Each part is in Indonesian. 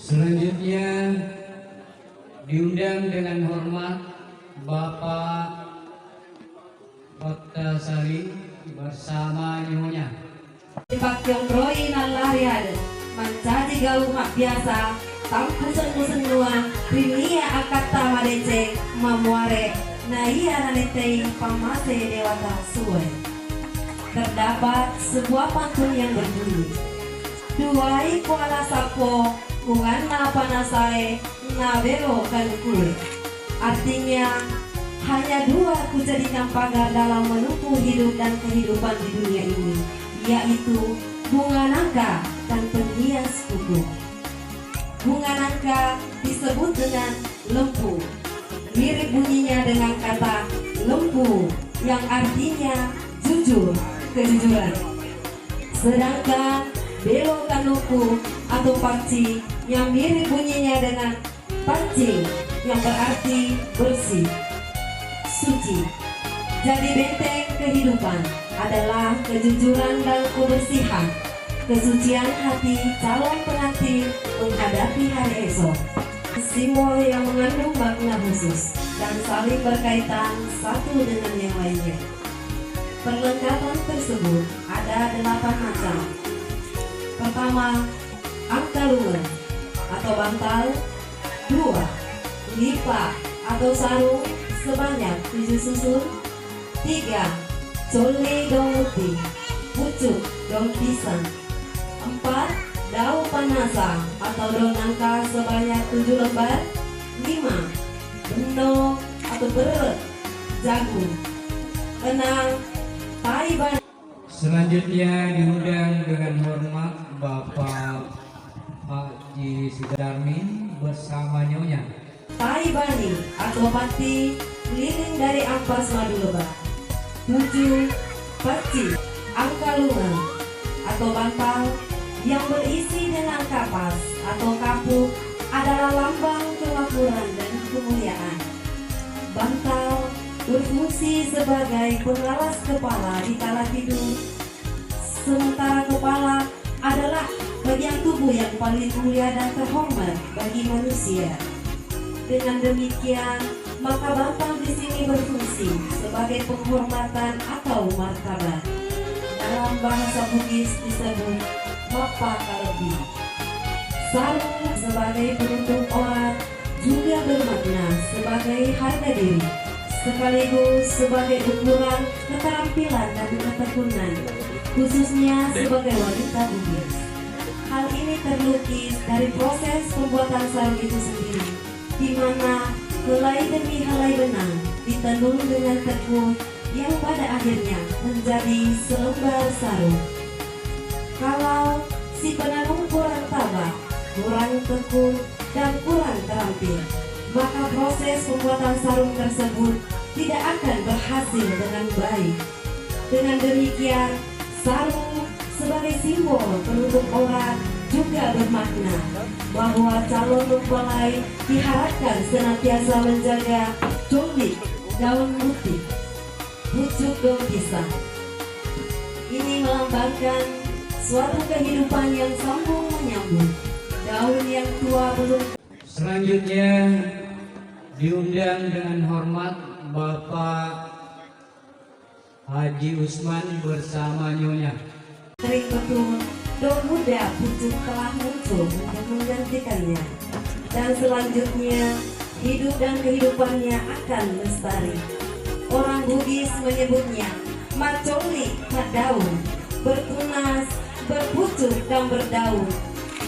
Selanjutnya diundang dengan hormat Bapak Ottasari bersama nyonya. Pakyong Roy nalarian mencaji gaul mak biasa tampusen nuang prinia akata madece mamuare naia nanetei pamase dewata suwe. Terdapat sebuah pantun yang berbunyi, duai kuala sapo kunganna panasae nabero kan kue. Artinya hanya dua kujadikan pagar dalam menempuh hidup dan kehidupan di dunia ini, yaitu bunga nangka dan penghias kuku. Bunga nangka disebut dengan lempu, mirip bunyinya dengan kata lempu yang artinya jujur, kejujuran. Sedangkan belo kanuku atau panci yang mirip bunyinya dengan pancing yang berarti bersih, suci. Jadi benteng kehidupan adalah kejujuran dan kebersihan, kesucian hati calon pengantin menghadapi hari esok. Simbol yang mengandung makna khusus dan saling berkaitan satu dengan yang lainnya. Perlengkapan tersebut ada 8 macam. Pertama, angkalungan atau bantal. 2, lipa atau sarung sebanyak 7 susun. 3, cole daun putih, pucuk daun pisang. 4, daun panasa atau daun nangka sebanyak 7 lembar. 5, beno atau beret jagung. 6, tai ban. Selanjutnya diundang dengan hormat Bapak Haji Sudarmin bersama nyonya. Tai bani atau pati keliling dari ampas madu lebah. 7, peci angkalungan atau bantal yang berisi dengan kapas atau kapuk adalah lambang kemakmuran dan kemuliaan. Bantal berfungsi sebagai pengalas kepala di kala tidur, sementara kepala adalah bagian tubuh yang paling mulia dan terhormat bagi manusia. Dengan demikian, maka bantal di sini berfungsi sebagai penghormatan atau martabat. Dalam bahasa Bugis disebut mapa kalebi. Sarung sebagai penutup aurat juga bermakna sebagai harga diri, sekaligus sebagai ukuran keterampilan dan ketekunan, khususnya sebagai wanita Bugis. Hal ini terlukis dari proses pembuatan sarung itu sendiri, di mana helai demi helai benang ditenun dengan tekun yang pada akhirnya menjadi selembar sarung. Kalau si penenun kurang tabah, kurang tekun, dan kurang terampil, maka proses pembuatan sarung tersebut tidak akan berhasil dengan baik. Dengan demikian, sarung sebagai simbol penutup aurat juga bermakna bahwa calon mempelai diharapkan senantiasa menjaga colik daun putih, pucuk daun pisang. Ini melambangkan suatu kehidupan yang sambung menyambung, daun yang tua belum. Selanjutnya diundang dengan hormat Bapak Haji Usman bersama nyonya. Sering betul, daun muda pucuk telah muncul untuk menggantikannya, dan selanjutnya hidup dan kehidupannya akan lestari. Orang Bugis menyebutnya macoli daun, bertunas, berpucuk dan berdaun,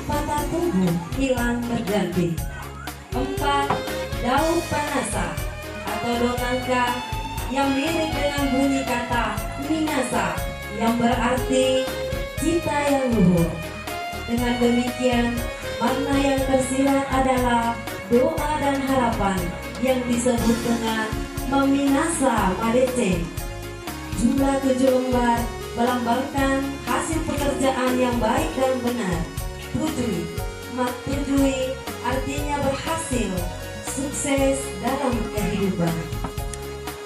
patah tumbuh, hilang berganti. 4, daun panasa atau daun nangka yang mirip dengan bunyi kata minasa yang berarti cita yang luhur. Dengan demikian, makna yang tersirat adalah doa dan harapan yang disebut dengan meminasa madece. Jumlah 7 lembar melambangkan hasil pekerjaan yang baik dan benar. Tujui, mak tujui artinya berhasil, sukses dalam kehidupan.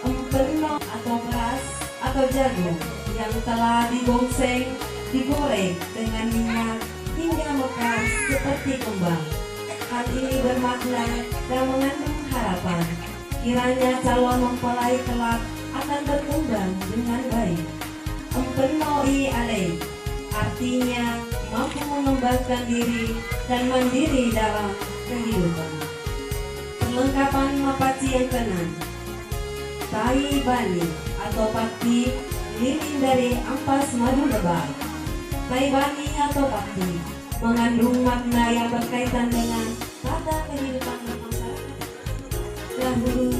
Empeno atau beras atau jagung yang telah digongseng, digoreng dengan minyak hingga mekar seperti kembang. Hal ini bermakna dan mengandung harapan. Kiranya calon mempelai kelak akan berkembang dengan baik. Empenoi alai, artinya mampu mengembangkan diri dan mandiri dalam kehidupan. Perlengkapan mapaci yang keenam, Tai Bani atau Pakti lilin dari ampas madu lebah. Tai Bani atau Pakti mengandung makna yang berkaitan dengan tata kehidupan bermasyarakat. Dahulu,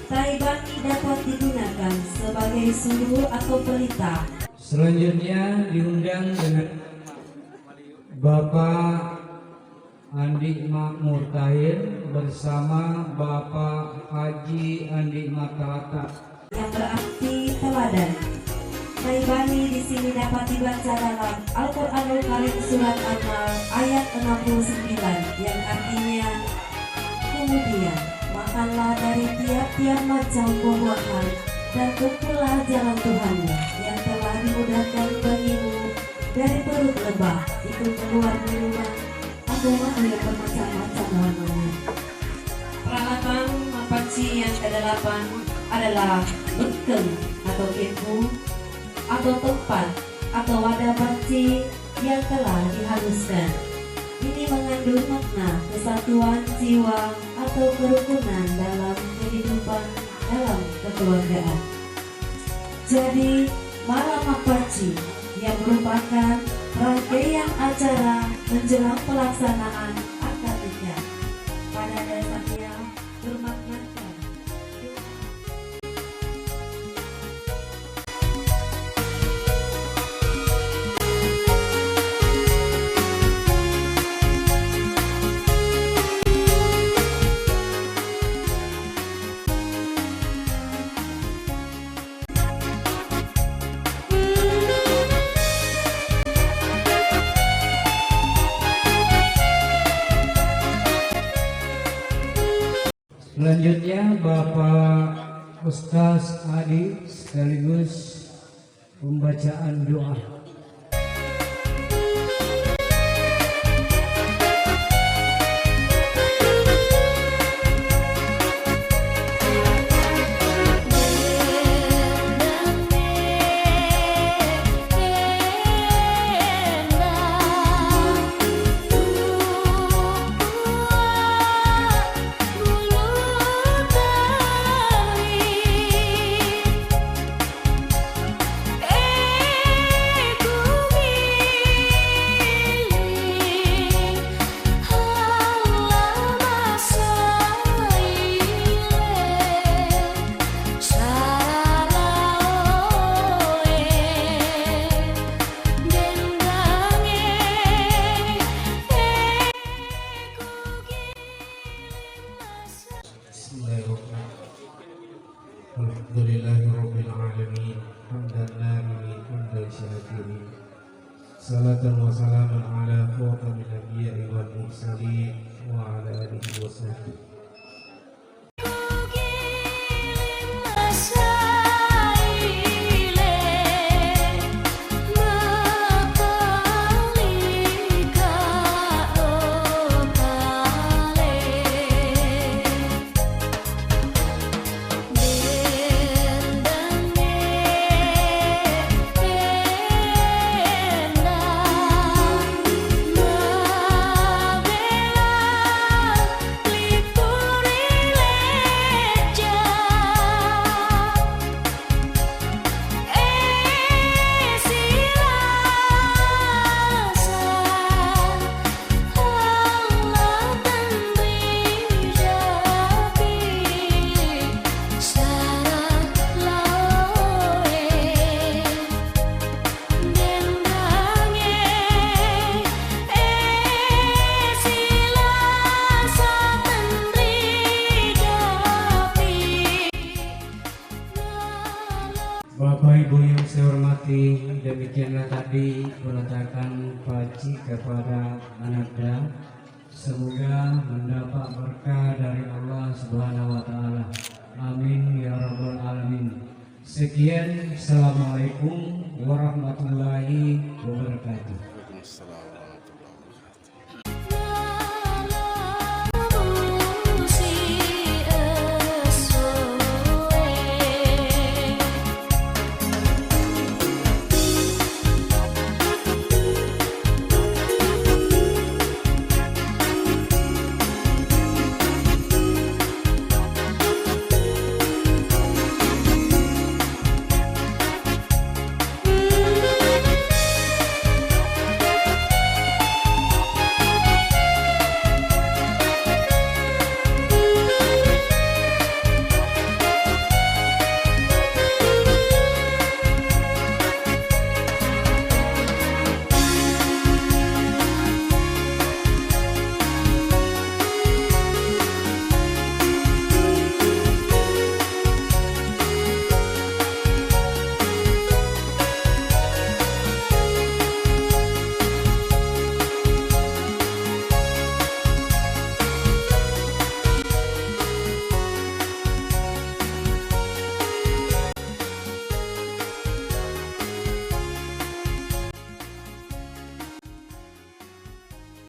Tai Bani dapat digunakan sebagai sumber atau pelita. Selanjutnya diundang dengan Bapak Andi Makmur Tahir bersama Bapak Haji Andi Matalata. Yang berarti teladan. Tai Bani di sini dapat dibaca dalam Al-Qur'anul Karim surat An-Nahl ayat 69 yang artinya, kemudian makanlah dari tiap-tiap macam buah-buahan dan tempuhlah jalan Tuhanmu yang telah dimudahkan bagimu dari perut lebah itu keluar minuman atau madu yang bermacam-macam warnanya. Peralatan mapaci yang ke-8 adalah bekeng atau kepu atau tempat atau wadah paci yang telah dihaluskan. Ini mengandung makna kesatuan jiwa atau kerukunan dalam kehidupan dalam kekeluargaan. Jadi malam mapaci yang merupakan rangkaian acara menjelang pelaksanaan akad nikah pada dasarnya bermaknakan Selanjutnya Bapak Ustaz Adi sekaligus pembacaan doa. Alhamdulillahirabbil alamin hamdan nabiyin hamdan syakirin salatan wa salaman ala khatamil anbiya'i wal mursalin wa ala alihi wa sahbihi. Bapak Ibu yang saya hormati, demikianlah tadi peletakan paci kepada anaknya. Semoga mendapat berkah dari Allah Subhanahu wa taala. Amin ya rabbal alamin. Sekian, assalamualaikum warahmatullahi wabarakatuh.